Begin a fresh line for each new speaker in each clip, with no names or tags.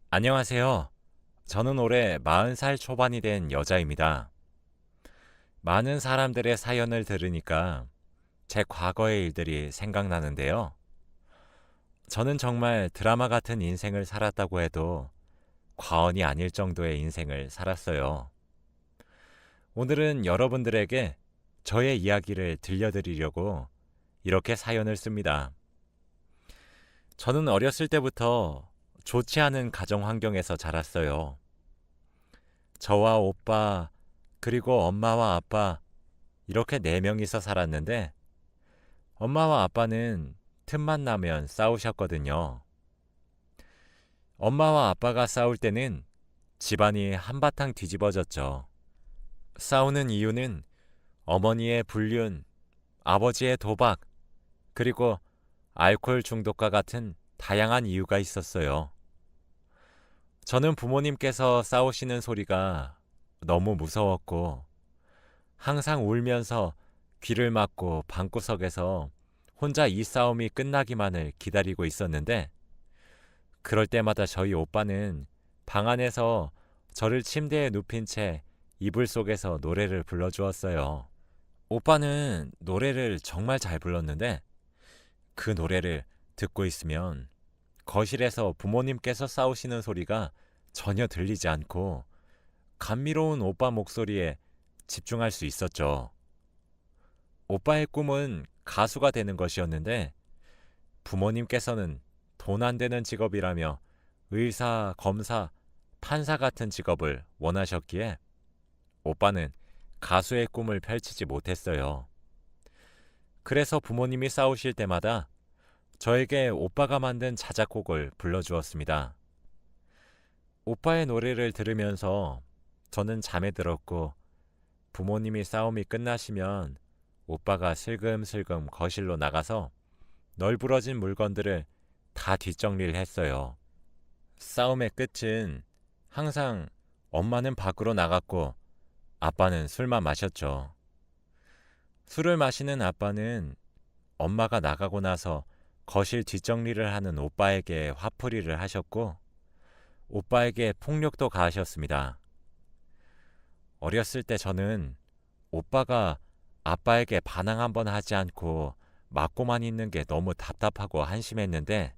안녕하세요. 저는 올해 40살 초반이 된 여자입니다. 많은 사람들의 사연을 들으니까 제 과거의 일들이 생각나는데요. 저는 정말 드라마 같은 인생을 살았다고 해도 과언이 아닐 정도의 인생을 살았어요. 오늘은 여러분들에게 저의 이야기를 들려드리려고 이렇게 사연을 씁니다. 저는 어렸을 때부터 좋지 않은 가정 환경에서 자랐어요. 저와 오빠, 그리고 엄마와 아빠, 이렇게 네 명이서 살았는데, 엄마와 아빠는 틈만 나면 싸우셨거든요. 엄마와 아빠가 싸울 때는 집안이 한바탕 뒤집어졌죠. 싸우는 이유는 어머니의 불륜, 아버지의 도박, 그리고 알코올 중독과 같은 다양한 이유가 있었어요. 저는 부모님께서 싸우시는 소리가 너무 무서웠고, 항상 울면서 귀를 막고 방구석에서 혼자 이 싸움이 끝나기만을 기다리고 있었는데, 그럴 때마다 저희 오빠는 방 안에서 저를 침대에 눕힌 채 이불 속에서 노래를 불러주었어요. 오빠는 노래를 정말 잘 불렀는데, 그 노래를 듣고 있으면 거실에서 부모님께서 싸우시는 소리가 전혀 들리지 않고 감미로운 오빠 목소리에 집중할 수 있었죠. 오빠의 꿈은 가수가 되는 것이었는데, 부모님께서는 돈 안 되는 직업이라며 의사, 검사, 판사 같은 직업을 원하셨기에 오빠는 가수의 꿈을 펼치지 못했어요. 그래서 부모님이 싸우실 때마다 저에게 오빠가 만든 자작곡을 불러주었습니다. 오빠의 노래를 들으면서 저는 잠에 들었고, 부모님이 싸움이 끝나시면 오빠가 슬금슬금 거실로 나가서 널브러진 물건들을 다 뒷정리를 했어요. 싸움의 끝은 항상 엄마는 밖으로 나갔고 아빠는 술만 마셨죠. 술을 마시는 아빠는 엄마가 나가고 나서 거실 뒷정리를 하는 오빠에게 화풀이를 하셨고, 오빠에게 폭력도 가하셨습니다. 어렸을 때 저는 오빠가 아빠에게 반항 한번 하지 않고 맞고만 있는 게 너무 답답하고 한심했는데,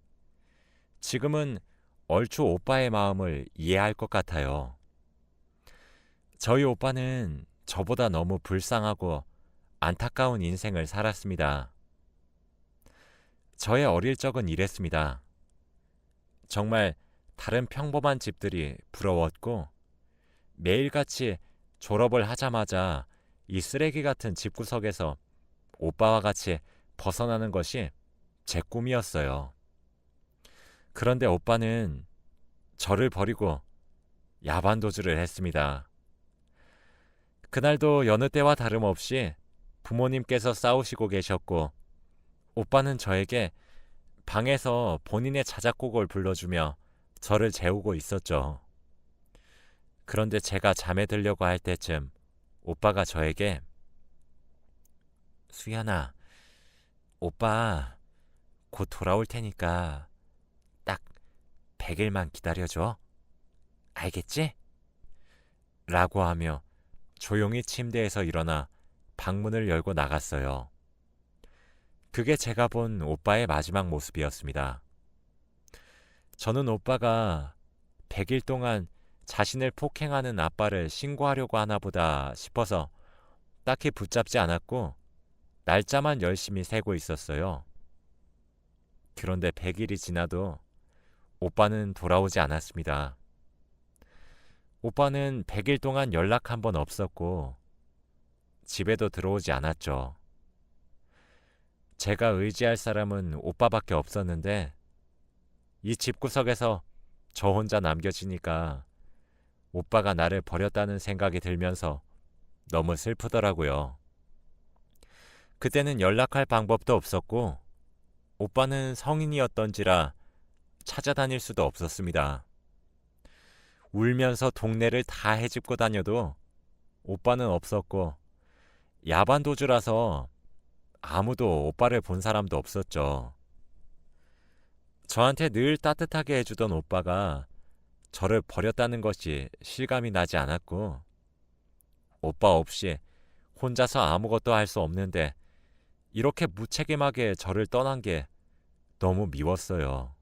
지금은 얼추 오빠의 마음을 이해할 것 같아요. 저희 오빠는 저보다 너무 불쌍하고 안타까운 인생을 살았습니다. 저의 어릴 적은 이랬습니다. 정말 다른 평범한 집들이 부러웠고, 매일같이 졸업을 하자마자 이 쓰레기 같은 집구석에서 오빠와 같이 벗어나는 것이 제 꿈이었어요. 그런데 오빠는 저를 버리고 야반도주를 했습니다. 그날도 여느 때와 다름없이 부모님께서 싸우시고 계셨고, 오빠는 저에게 방에서 본인의 자작곡을 불러주며 저를 재우고 있었죠. 그런데 제가 잠에 들려고 할 때쯤 오빠가 저에게, 수연아, 오빠 곧 돌아올 테니까 딱 100일만 기다려줘. 알겠지? 라고 하며 조용히 침대에서 일어나 방문을 열고 나갔어요. 그게 제가 본 오빠의 마지막 모습이었습니다. 저는 오빠가 100일 동안 자신을 폭행하는 아빠를 신고하려고 하나 보다 싶어서 딱히 붙잡지 않았고, 날짜만 열심히 세고 있었어요. 그런데 100일이 지나도 오빠는 돌아오지 않았습니다. 오빠는 100일 동안 연락 한 번 없었고, 집에도 들어오지 않았죠. 제가 의지할 사람은 오빠밖에 없었는데, 이 집구석에서 저 혼자 남겨지니까 오빠가 나를 버렸다는 생각이 들면서 너무 슬프더라고요. 그때는 연락할 방법도 없었고, 오빠는 성인이었던지라 찾아다닐 수도 없었습니다. 울면서 동네를 다 헤집고 다녀도 오빠는 없었고, 야반도주라서 아무도 오빠를 본 사람도 없었죠. 저한테 늘 따뜻하게 해주던 오빠가 저를 버렸다는 것이 실감이 나지 않았고, 오빠 없이 혼자서 아무것도 할 수 없는데 이렇게 무책임하게 저를 떠난 게 너무 미웠어요.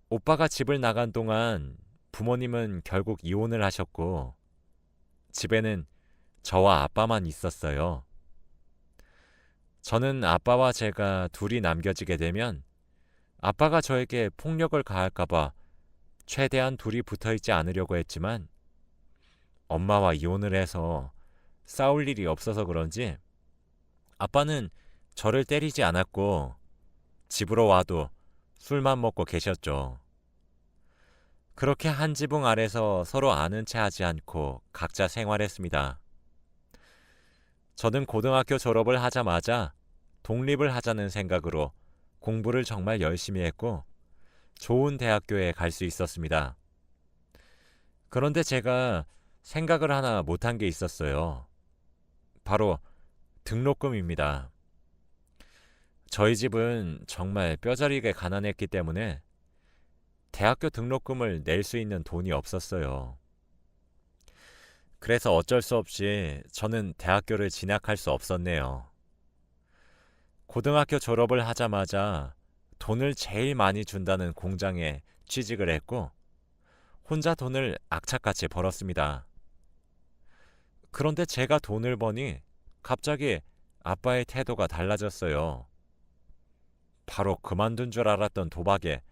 오빠가 집을 나간 동안 부모님은 결국 이혼을 하셨고, 집에는 저와 아빠만 있었어요. 저는 아빠와 제가 둘이 남겨지게 되면 아빠가 저에게 폭력을 가할까봐 최대한 둘이 붙어 있지 않으려고 했지만, 엄마와 이혼을 해서 싸울 일이 없어서 그런지 아빠는 저를 때리지 않았고, 집으로 와도 술만 먹고 계셨죠. 그렇게 한 지붕 아래서 서로 아는 체 하지 않고 각자 생활했습니다. 저는 고등학교 졸업을 하자마자 독립을 하자는 생각으로 공부를 정말 열심히 했고, 좋은 대학교에 갈 수 있었습니다. 그런데 제가 생각을 하나 못한 게 있었어요. 바로 등록금입니다. 저희 집은 정말 뼈저리게 가난했기 때문에 대학교 등록금을 낼 수 있는 돈이 없었어요. 그래서 어쩔 수 없이 저는 대학교를 진학할 수 없었네요. 고등학교 졸업을 하자마자 돈을 제일 많이 준다는 공장에 취직을 했고, 혼자 돈을 악착같이 벌었습니다. 그런데 제가 돈을 버니 갑자기 아빠의 태도가 달라졌어요. 바로 그만둔 줄 알았던 도박에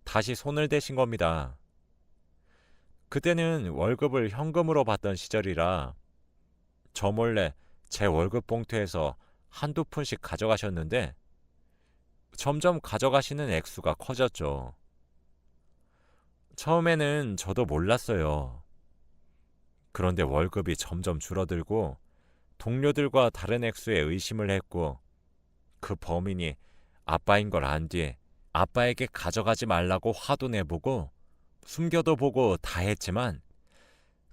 다시 손을 대신 겁니다. 그때는 월급을 현금으로 받던 시절이라 저 몰래 제 월급 봉투에서 한두 푼씩 가져가셨는데, 점점 가져가시는 액수가 커졌죠. 처음에는 저도 몰랐어요. 그런데 월급이 점점 줄어들고 동료들과 다른 액수에 의심을 했고, 그 범인이 아빠인 걸 안 뒤에 아빠에게 가져가지 말라고 화도 내보고 숨겨도 보고 다 했지만,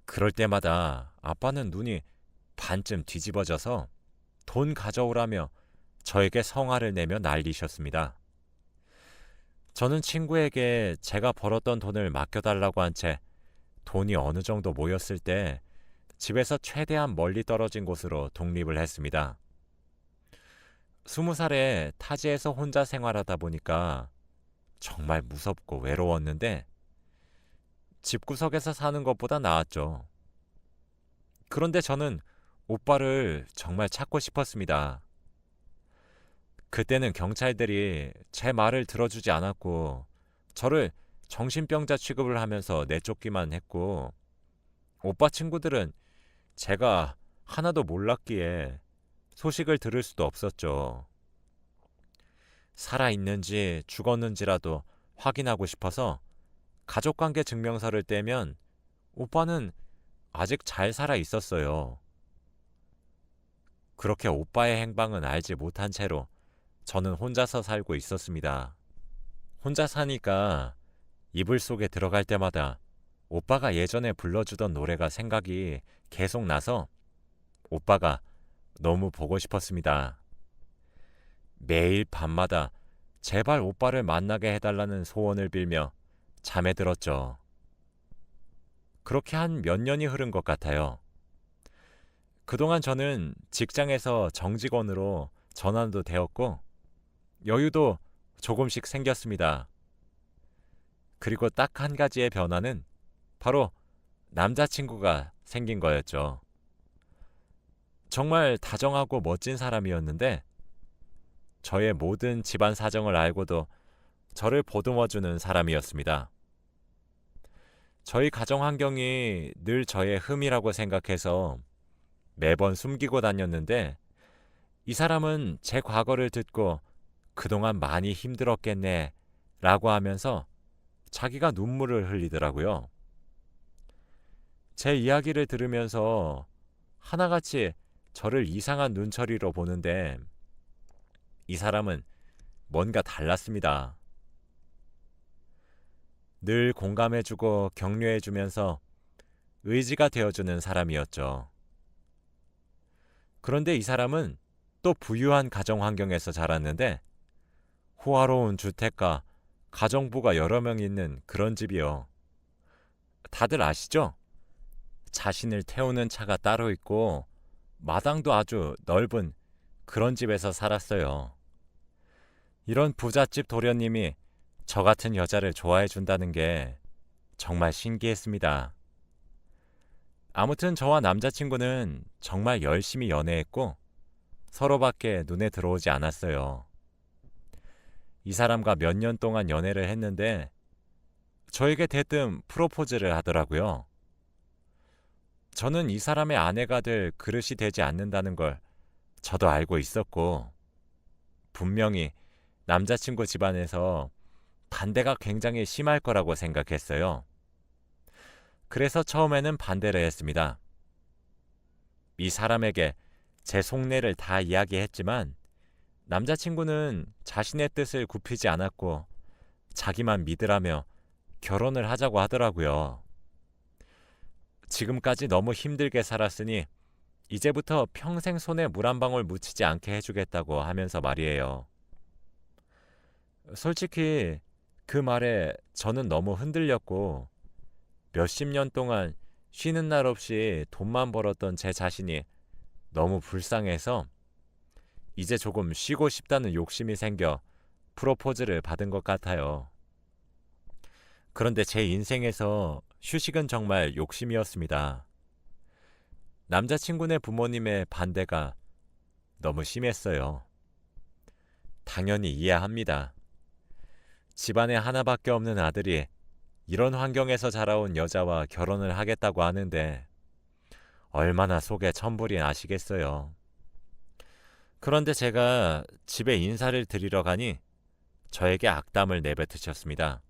그럴 때마다 아빠는 눈이 반쯤 뒤집어져서 돈 가져오라며 저에게 성화를 내며 난리셨습니다. 저는 친구에게 제가 벌었던 돈을 맡겨달라고 한 채 돈이 어느 정도 모였을 때 집에서 최대한 멀리 떨어진 곳으로 독립을 했습니다. 20살에 타지에서 혼자 생활하다 보니까 정말 무섭고 외로웠는데 집구석에서 사는 것보다 나았죠. 그런데 저는 오빠를 정말 찾고 싶었습니다. 그때는 경찰들이 제 말을 들어주지 않았고 저를 정신병자 취급을 하면서 내쫓기만 했고, 오빠 친구들은 제가 하나도 몰랐기에 소식을 들을 수도 없었죠. 살아있는지 죽었는지라도 확인하고 싶어서 가족관계 증명서를 떼면 오빠는 아직 잘 살아 있었어요. 그렇게 오빠의 행방은 알지 못한 채로 저는 혼자서 살고 있었습니다. 혼자 사니까 이불 속에 들어갈 때마다 오빠가 예전에 불러주던 노래가 생각이 계속 나서 오빠가 너무 보고 싶었습니다. 매일 밤마다 제발 오빠를 만나게 해달라는 소원을 빌며 잠에 들었죠. 그렇게 한 몇 년이 흐른 것 같아요. 그동안 저는 직장에서 정직원으로 전환도 되었고 여유도 조금씩 생겼습니다. 그리고 딱 한 가지의 변화는 바로 남자친구가 생긴 거였죠. 정말 다정하고 멋진 사람이었는데 저의 모든 집안 사정을 알고도 저를 보듬어주는 사람이었습니다. 저희 가정 환경이 늘 저의 흠이라고 생각해서 매번 숨기고 다녔는데, 이 사람은 제 과거를 듣고 그동안 많이 힘들었겠네 라고 하면서 자기가 눈물을 흘리더라고요. 제 이야기를 들으면서 하나같이 저를 이상한 눈초리로 보는데, 이 사람은 뭔가 달랐습니다. 늘 공감해주고 격려해주면서 의지가 되어주는 사람이었죠. 그런데 이 사람은 또 부유한 가정 환경에서 자랐는데 호화로운 주택과 가정부가 여러 명 있는 그런 집이요. 다들 아시죠? 자신을 태우는 차가 따로 있고 마당도 아주 넓은 그런 집에서 살았어요. 이런 부잣집 도련님이 저 같은 여자를 좋아해 준다는 게 정말 신기했습니다. 아무튼 저와 남자친구는 정말 열심히 연애했고 서로밖에 눈에 들어오지 않았어요. 이 사람과 몇 년 동안 연애를 했는데 저에게 대뜸 프로포즈를 하더라고요. 저는 이 사람의 아내가 될 그릇이 되지 않는다는 걸 저도 알고 있었고 분명히 남자친구 집안에서 반대가 굉장히 심할 거라고 생각했어요. 그래서 처음에는 반대를 했습니다. 이 사람에게 제 속내를 다 이야기했지만 남자친구는 자신의 뜻을 굽히지 않았고 자기만 믿으라며 결혼을 하자고 하더라고요. 지금까지 너무 힘들게 살았으니 이제부터 평생 손에 물 한 방울 묻히지 않게 해주겠다고 하면서 말이에요. 솔직히 그 말에 저는 너무 흔들렸고 몇십 년 동안 쉬는 날 없이 돈만 벌었던 제 자신이 너무 불쌍해서 이제 조금 쉬고 싶다는 욕심이 생겨 프로포즈를 받은 것 같아요. 그런데 제 인생에서 휴식은 정말 욕심이었습니다. 남자친구네 부모님의 반대가 너무 심했어요. 당연히 이해합니다. 집안에 하나밖에 없는 아들이 이런 환경에서 자라온 여자와 결혼을 하겠다고 하는데 얼마나 속에 천불이 나시겠어요. 그런데 제가 집에 인사를 드리러 가니 저에게 악담을 내뱉으셨습니다.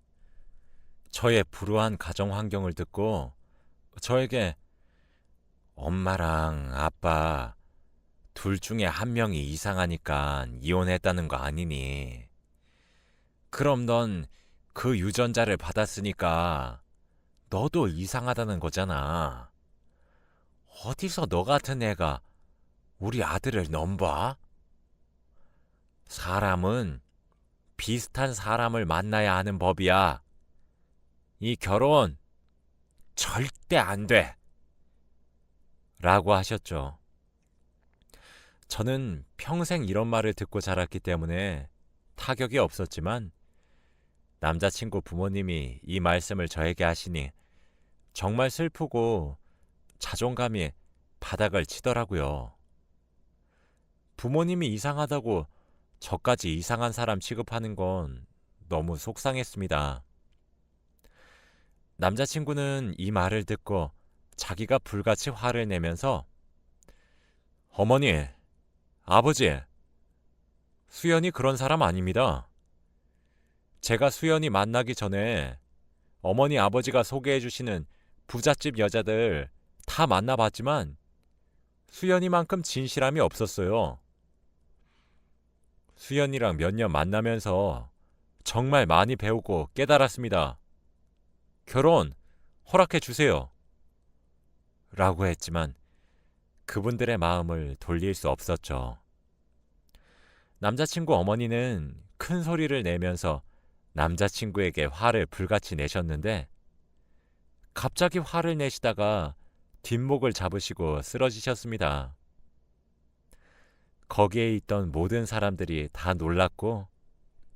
저의 불우한 가정 환경을 듣고 저에게 엄마랑 아빠 둘 중에 한 명이 이상하니까 이혼했다는 거 아니니? 그럼 넌 그 유전자를 받았으니까 너도 이상하다는 거잖아. 어디서 너 같은 애가 우리 아들을 넘봐? 사람은 비슷한 사람을 만나야 하는 법이야. 이 결혼 절대 안 돼. 라고 하셨죠. 저는 평생 이런 말을 듣고 자랐기 때문에 타격이 없었지만 남자친구 부모님이 이 말씀을 저에게 하시니 정말 슬프고 자존감이 바닥을 치더라고요. 부모님이 이상하다고 저까지 이상한 사람 취급하는 건 너무 속상했습니다. 남자친구는 이 말을 듣고 자기가 불같이 화를 내면서 어머니, 아버지, 수연이 그런 사람 아닙니다. 제가 수연이 만나기 전에 어머니 아버지가 소개해 주시는 부잣집 여자들 다 만나봤지만 수연이만큼 진실함이 없었어요. 수연이랑 몇 년 만나면서 정말 많이 배우고 깨달았습니다. 결혼 허락해 주세요. 라고 했지만 그분들의 마음을 돌릴 수 없었죠. 남자친구 어머니는 큰 소리를 내면서 남자친구에게 화를 불같이 내셨는데 갑자기 화를 내시다가 뒷목을 잡으시고 쓰러지셨습니다. 거기에 있던 모든 사람들이 다 놀랐고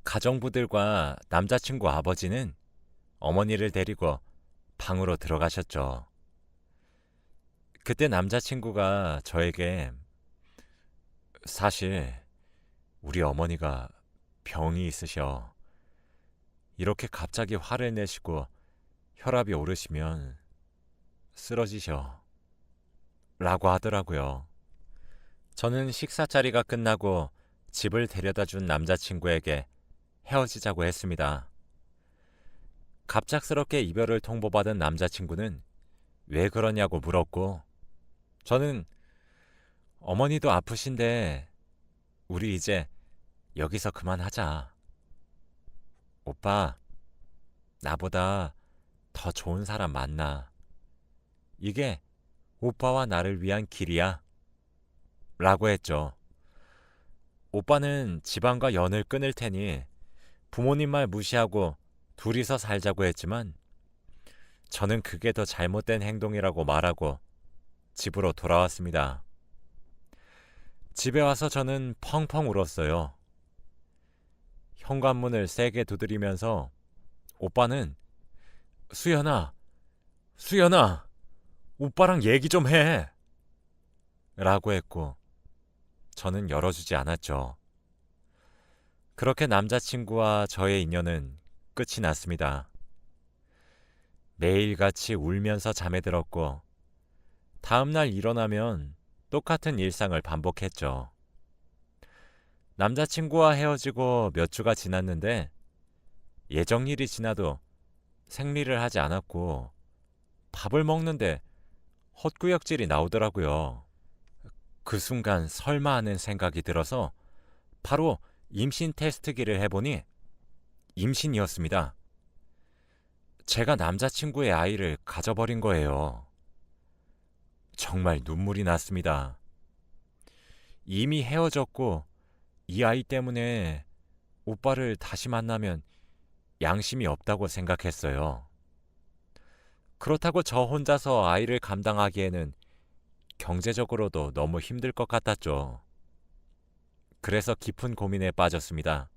가정부들과 남자친구 아버지는 어머니를 데리고 방으로 들어가셨죠. 그때 남자친구가 저에게 사실 우리 어머니가 병이 있으셔. 이렇게 갑자기 화를 내시고 혈압이 오르시면 쓰러지셔. 라고 하더라고요. 저는 식사 자리가 끝나고 집을 데려다 준 남자친구에게 헤어지자고 했습니다. 갑작스럽게 이별을 통보받은 남자친구는 왜 그러냐고 물었고 저는 어머니도 아프신데 우리 이제 여기서 그만하자. 오빠, 나보다 더 좋은 사람 만나. 이게 오빠와 나를 위한 길이야. 라고 했죠. 오빠는 지방과 연을 끊을 테니 부모님 말 무시하고 둘이서 살자고 했지만 저는 그게 더 잘못된 행동이라고 말하고 집으로 돌아왔습니다. 집에 와서 저는 펑펑 울었어요. 현관문을 세게 두드리면서 오빠는 수연아, 수연아, 오빠랑 얘기 좀 해! 라고 했고 저는 열어주지 않았죠. 그렇게 남자친구와 저의 인연은 끝이 났습니다. 매일같이 울면서 잠에 들었고 다음날 일어나면 똑같은 일상을 반복했죠. 남자친구와 헤어지고 몇 주가 지났는데 예정일이 지나도 생리를 하지 않았고 밥을 먹는데 헛구역질이 나오더라고요. 그 순간 설마 하는 생각이 들어서 바로 임신 테스트기를 해보니 임신이었습니다. 제가 남자친구의 아이를 가져버린 거예요. 정말 눈물이 났습니다. 이미 헤어졌고 이 아이 때문에 오빠를 다시 만나면 양심이 없다고 생각했어요. 그렇다고 저 혼자서 아이를 감당하기에는 경제적으로도 너무 힘들 것 같았죠. 그래서 깊은 고민에 빠졌습니다.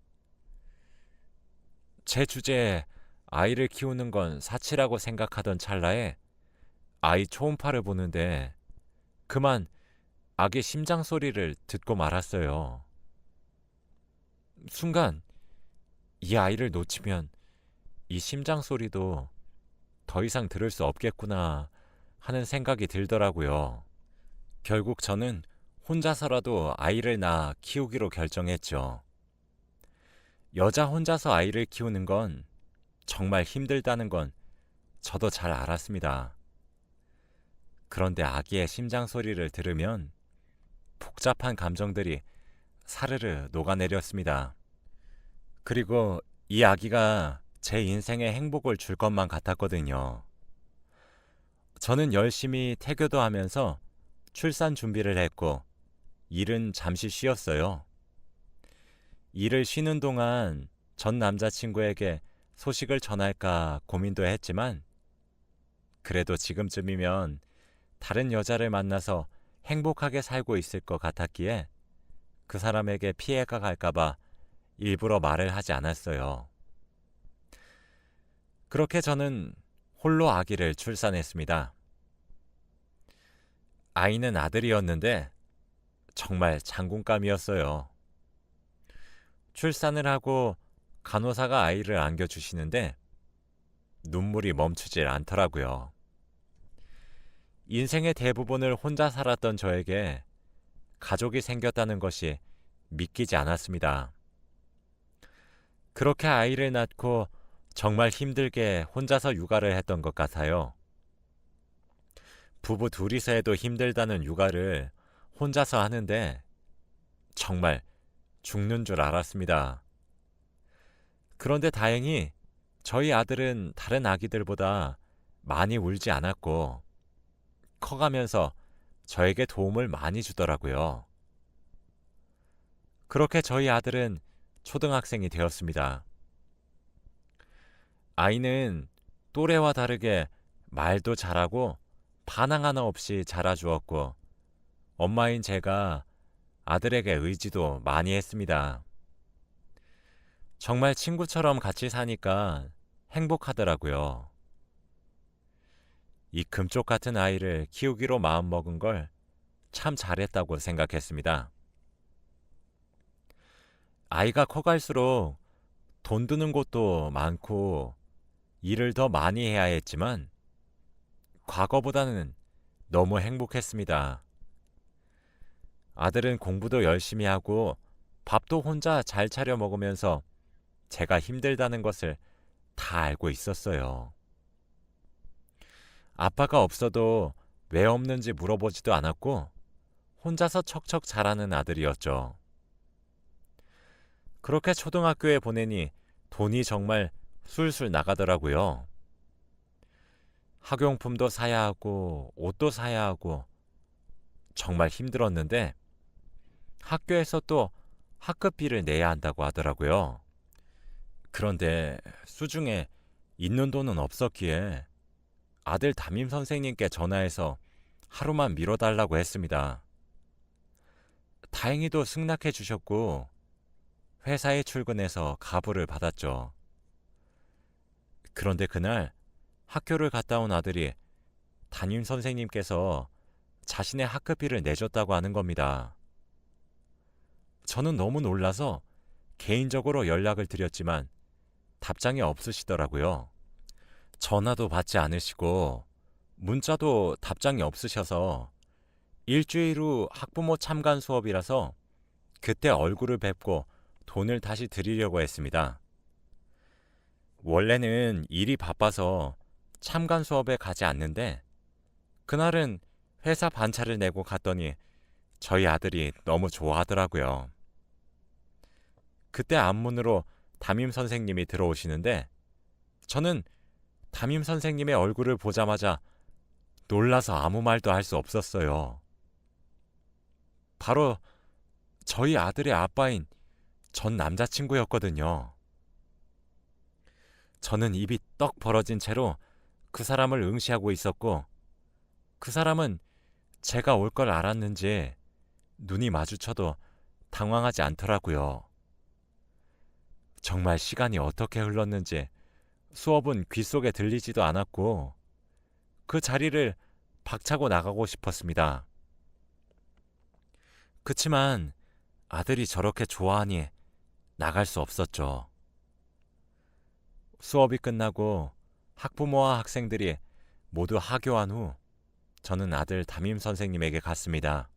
제 주제에 아이를 키우는 건 사치라고 생각하던 찰나에 아이 초음파를 보는데 그만 아기 심장 소리를 듣고 말았어요. 순간 이 아이를 놓치면 이 심장 소리도 더 이상 들을 수 없겠구나 하는 생각이 들더라고요. 결국 저는 혼자서라도 아이를 낳아 키우기로 결정했죠. 여자 혼자서 아이를 키우는 건 정말 힘들다는 건 저도 잘 알았습니다. 그런데 아기의 심장 소리를 들으면 복잡한 감정들이 사르르 녹아내렸습니다. 그리고 이 아기가 제 인생에 행복을 줄 것만 같았거든요. 저는 열심히 태교도 하면서 출산 준비를 했고 일은 잠시 쉬었어요. 일을 쉬는 동안 전 남자친구에게 소식을 전할까 고민도 했지만 그래도 지금쯤이면 다른 여자를 만나서 행복하게 살고 있을 것 같았기에 그 사람에게 피해가 갈까봐 일부러 말을 하지 않았어요. 그렇게 저는 홀로 아기를 출산했습니다. 아이는 아들이었는데 정말 장군감이었어요. 출산을 하고 간호사가 아이를 안겨주시는데 눈물이 멈추질 않더라고요. 인생의 대부분을 혼자 살았던 저에게 가족이 생겼다는 것이 믿기지 않았습니다. 그렇게 아이를 낳고 정말 힘들게 혼자서 육아를 했던 것 같아요. 부부 둘이서 해도 힘들다는 육아를 혼자서 하는데 정말 죽는 줄 알았습니다. 그런데 다행히 저희 아들은 다른 아기들보다 많이 울지 않았고 커가면서 저에게 도움을 많이 주더라고요. 그렇게 저희 아들은 초등학생이 되었습니다. 아이는 또래와 다르게 말도 잘하고 반항 하나 없이 자라주었고 엄마인 제가 아들에게 의지도 많이 했습니다. 정말 친구처럼 같이 사니까 행복하더라고요. 이 금쪽 같은 아이를 키우기로 마음먹은 걸 참 잘했다고 생각했습니다. 아이가 커갈수록 돈 드는 곳도 많고 일을 더 많이 해야 했지만 과거보다는 너무 행복했습니다. 아들은 공부도 열심히 하고 밥도 혼자 잘 차려 먹으면서 제가 힘들다는 것을 다 알고 있었어요. 아빠가 없어도 왜 없는지 물어보지도 않았고 혼자서 척척 자라는 아들이었죠. 그렇게 초등학교에 보내니 돈이 정말 술술 나가더라고요. 학용품도 사야 하고 옷도 사야 하고 정말 힘들었는데 학교에서 또 학급비를 내야 한다고 하더라고요. 그런데 수중에 있는 돈은 없었기에 아들 담임 선생님께 전화해서 하루만 미뤄달라고 했습니다. 다행히도 승낙해 주셨고 회사에 출근해서 가부를 받았죠. 그런데 그날 학교를 갔다 온 아들이 담임 선생님께서 자신의 학급비를 내줬다고 하는 겁니다. 저는 너무 놀라서 개인적으로 연락을 드렸지만 답장이 없으시더라고요. 전화도 받지 않으시고 문자도 답장이 없으셔서 일주일 후 학부모 참관 수업이라서 그때 얼굴을 뵙고 돈을 다시 드리려고 했습니다. 원래는 일이 바빠서 참관 수업에 가지 않는데 그날은 회사 반차를 내고 갔더니 저희 아들이 너무 좋아하더라고요. 그때 앞문으로 담임 선생님이 들어오시는데 저는 담임 선생님의 얼굴을 보자마자 놀라서 아무 말도 할 수 없었어요. 바로 저희 아들의 아빠인 전 남자친구였거든요. 저는 입이 떡 벌어진 채로 그 사람을 응시하고 있었고 그 사람은 제가 올 걸 알았는지 눈이 마주쳐도 당황하지 않더라고요. 정말 시간이 어떻게 흘렀는지 수업은 귓속에 들리지도 않았고 그 자리를 박차고 나가고 싶었습니다. 그치만 아들이 저렇게 좋아하니 나갈 수 없었죠. 수업이 끝나고 학부모와 학생들이 모두 하교한 후 저는 아들 담임 선생님에게 갔습니다.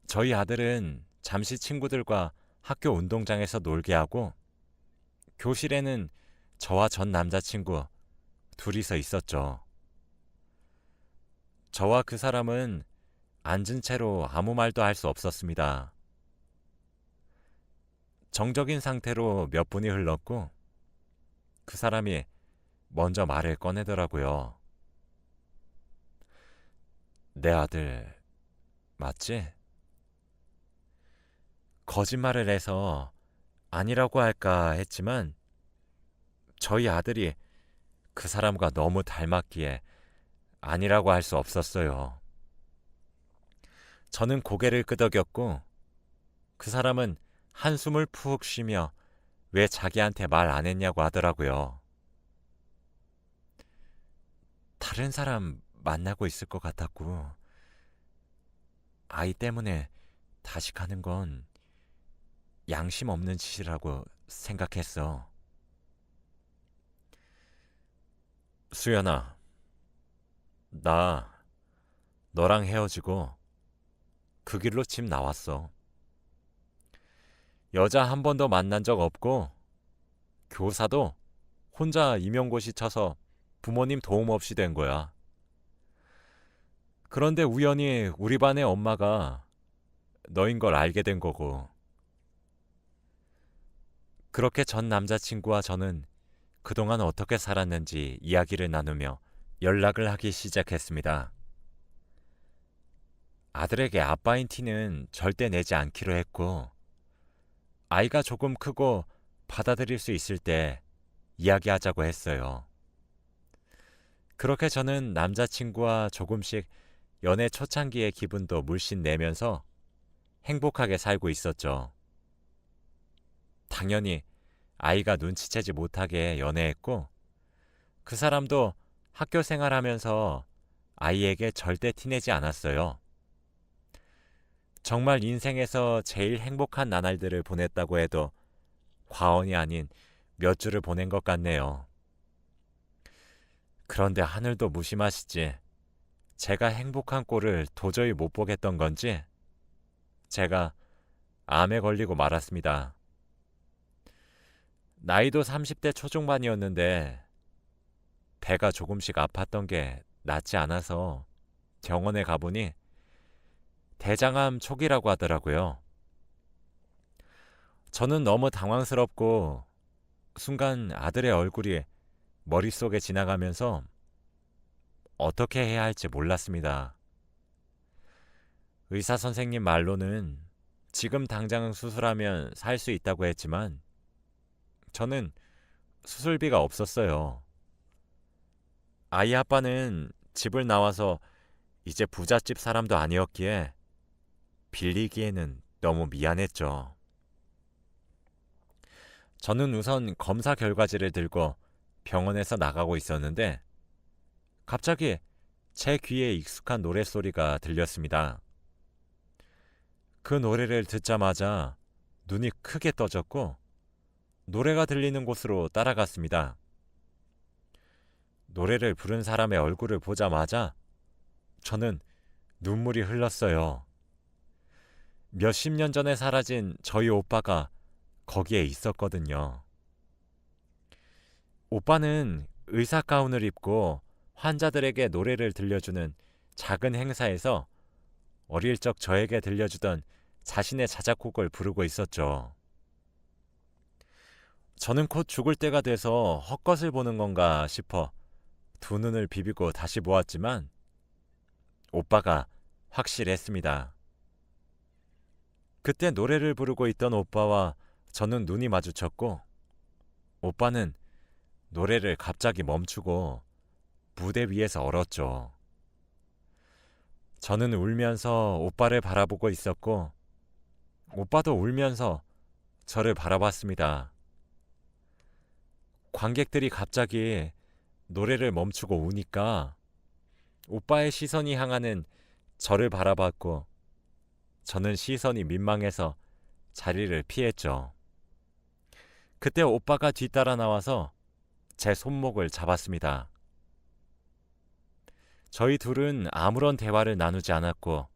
저희 아들은 잠시 친구들과 학교 운동장에서 놀게 하고 교실에는 저와 전 남자친구 둘이서 있었죠. 저와 그 사람은 앉은 채로 아무 말도 할 수 없었습니다. 정적인 상태로 몇 분이 흘렀고 그 사람이 먼저 말을 꺼내더라고요. 내 아들 맞지? 거짓말을 해서 아니라고 할까 했지만 저희 아들이 그 사람과 너무 닮았기에 아니라고 할 수 없었어요. 저는 고개를 끄덕였고 그 사람은 한숨을 푹 쉬며 왜 자기한테 말 안 했냐고 하더라고요. 다른 사람 만나고 있을 것 같았고 아이 때문에 다시 가는 건 양심 없는 짓이라고 생각했어. 수연아, 나 너랑 헤어지고 그 길로 집 나왔어. 여자 한 번도 만난 적 없고 교사도 혼자 임용고시 쳐서 부모님 도움 없이 된 거야. 그런데 우연히 우리 반의 엄마가 너인 걸 알게 된 거고 그렇게 전 남자친구와 저는 그동안 어떻게 살았는지 이야기를 나누며 연락을 하기 시작했습니다. 아들에게 아빠인 티는 절대 내지 않기로 했고 아이가 조금 크고 받아들일 수 있을 때 이야기하자고 했어요. 그렇게 저는 남자친구와 조금씩 연애 초창기의 기분도 물씬 내면서 행복하게 살고 있었죠. 당연히 아이가 눈치채지 못하게 연애했고 그 사람도 학교 생활하면서 아이에게 절대 티내지 않았어요. 정말 인생에서 제일 행복한 나날들을 보냈다고 해도 과언이 아닌 몇 주를 보낸 것 같네요. 그런데 하늘도 무심하시지. 제가 행복한 꼴을 도저히 못 보겠던 건지 제가 암에 걸리고 말았습니다. 나이도 30대 초중반이었는데 배가 조금씩 아팠던 게 낫지 않아서 병원에 가보니 대장암 초기라고 하더라고요. 저는 너무 당황스럽고 순간 아들의 얼굴이 머릿속에 지나가면서 어떻게 해야 할지 몰랐습니다. 의사 선생님 말로는 지금 당장 수술하면 살 수 있다고 했지만 저는 수술비가 없었어요. 아이 아빠는 집을 나와서 이제 부잣집 사람도 아니었기에 빌리기에는 너무 미안했죠. 저는 우선 검사 결과지를 들고 병원에서 나가고 있었는데 갑자기 제 귀에 익숙한 노랫소리가 들렸습니다. 그 노래를 듣자마자 눈이 크게 떠졌고 노래가 들리는 곳으로 따라갔습니다. 노래를 부른 사람의 얼굴을 보자마자 저는 눈물이 흘렀어요. 몇십 년 전에 사라진 저희 오빠가 거기에 있었거든요. 오빠는 의사 가운을 입고 환자들에게 노래를 들려주는 작은 행사에서 어릴 적 저에게 들려주던 자신의 자작곡을 부르고 있었죠. 저는 곧 죽을 때가 돼서 헛것을 보는 건가 싶어 두 눈을 비비고 다시 보았지만 오빠가 확실했습니다. 그때 노래를 부르고 있던 오빠와 저는 눈이 마주쳤고 오빠는 노래를 갑자기 멈추고 무대 위에서 얼었죠. 저는 울면서 오빠를 바라보고 있었고 오빠도 울면서 저를 바라봤습니다. 관객들이 갑자기 노래를 멈추고 우니까 오빠의 시선이 향하는 저를 바라봤고 저는 시선이 민망해서 자리를 피했죠. 그때 오빠가 뒤따라 나와서 제 손목을 잡았습니다. 저희 둘은 아무런 대화를 나누지 않았고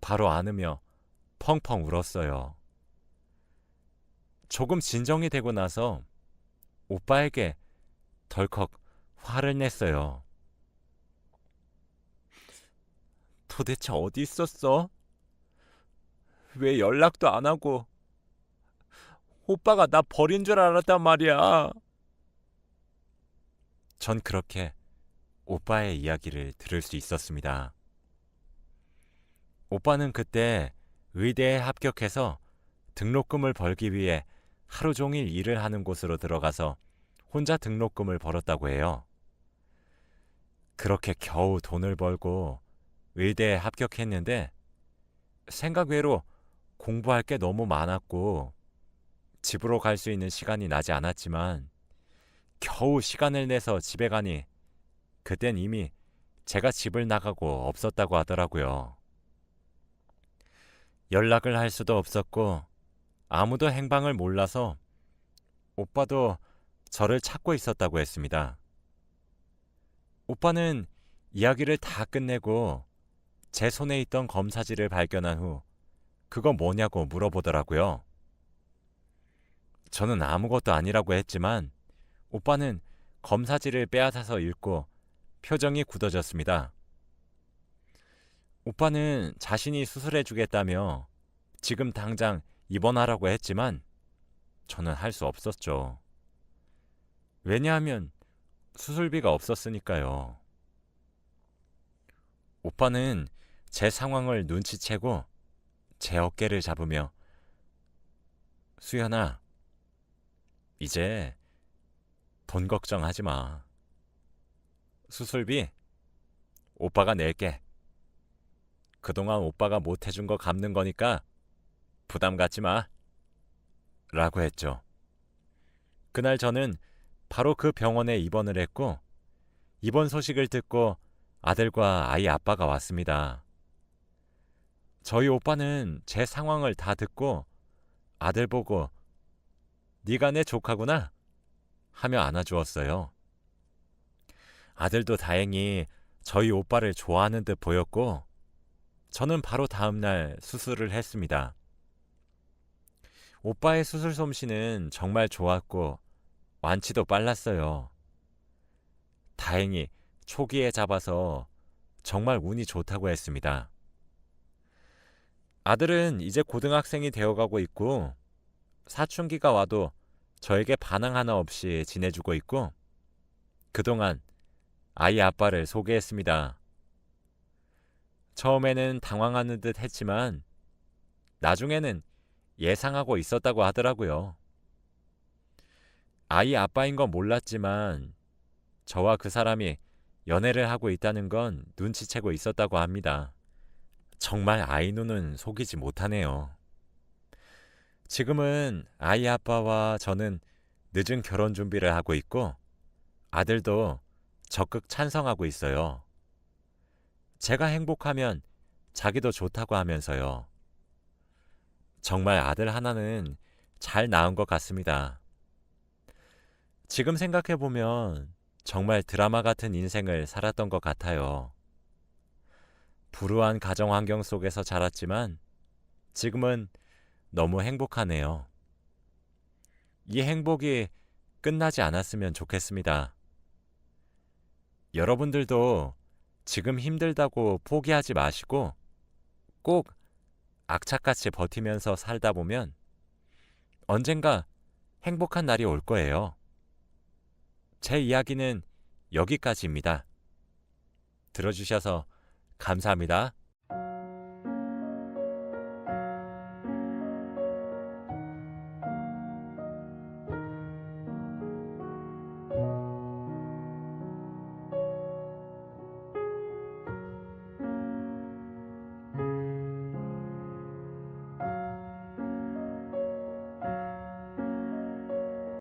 바로 안으며 펑펑 울었어요. 조금 진정이 되고 나서 오빠에게 덜컥 화를 냈어요. 도대체 어디 있었어? 왜 연락도 안 하고? 오빠가 나 버린 줄 알았단 말이야. 전 그렇게 오빠의 이야기를 들을 수 있었습니다. 오빠는 그때 의대에 합격해서 등록금을 벌기 위해 하루 종일 일을 하는 곳으로 들어가서 혼자 등록금을 벌었다고 해요. 그렇게 겨우 돈을 벌고 의대에 합격했는데 생각 외로 공부할 게 너무 많았고 집으로 갈 수 있는 시간이 나지 않았지만 겨우 시간을 내서 집에 가니 그땐 이미 제가 집을 나가고 없었다고 하더라고요. 연락을 할 수도 없었고 아무도 행방을 몰라서 오빠도 저를 찾고 있었다고 했습니다. 오빠는 이야기를 다 끝내고 제 손에 있던 검사지를 발견한 후 그거 뭐냐고 물어보더라고요. 저는 아무것도 아니라고 했지만 오빠는 검사지를 빼앗아서 읽고 표정이 굳어졌습니다. 오빠는 자신이 수술해주겠다며 지금 당장 입원하라고 했지만 저는 할 수 없었죠. 왜냐하면 수술비가 없었으니까요. 오빠는 제 상황을 눈치채고 제 어깨를 잡으며 수연아, 이제 돈 걱정하지 마. 수술비 오빠가 낼게. 그동안 오빠가 못 해준 거 갚는 거니까 부담 갖지 마. 라고 했죠. 그날 저는 바로 그 병원에 입원을 했고 입원 소식을 듣고 아들과 아이 아빠가 왔습니다. 저희 오빠는 제 상황을 다 듣고 아들 보고 네가 내 조카구나 하며 안아주었어요. 아들도 다행히 저희 오빠를 좋아하는 듯 보였고 저는 바로 다음날 수술을 했습니다. 오빠의 수술 솜씨는 정말 좋았고 완치도 빨랐어요. 다행히 초기에 잡아서 정말 운이 좋다고 했습니다. 아들은 이제 고등학생이 되어가고 있고 사춘기가 와도 저에게 반항 하나 없이 지내주고 있고 그동안 아이 아빠를 소개했습니다. 처음에는 당황하는 듯 했지만 나중에는 예상하고 있었다고 하더라고요. 아이 아빠인 건 몰랐지만 저와 그 사람이 연애를 하고 있다는 건 눈치채고 있었다고 합니다. 정말 아이 눈은 속이지 못하네요. 지금은 아이 아빠와 저는 늦은 결혼 준비를 하고 있고 아들도 적극 찬성하고 있어요. 제가 행복하면 자기도 좋다고 하면서요. 정말 아들 하나는 잘 낳은 것 같습니다. 지금 생각해보면 정말 드라마 같은 인생을 살았던 것 같아요. 불우한 가정 환경 속에서 자랐지만 지금은 너무 행복하네요. 이 행복이 끝나지 않았으면 좋겠습니다. 여러분들도 지금 힘들다고 포기하지 마시고 꼭 악착같이 버티면서 살다 보면 언젠가 행복한 날이 올 거예요. 제 이야기는 여기까지입니다. 들어주셔서 감사합니다.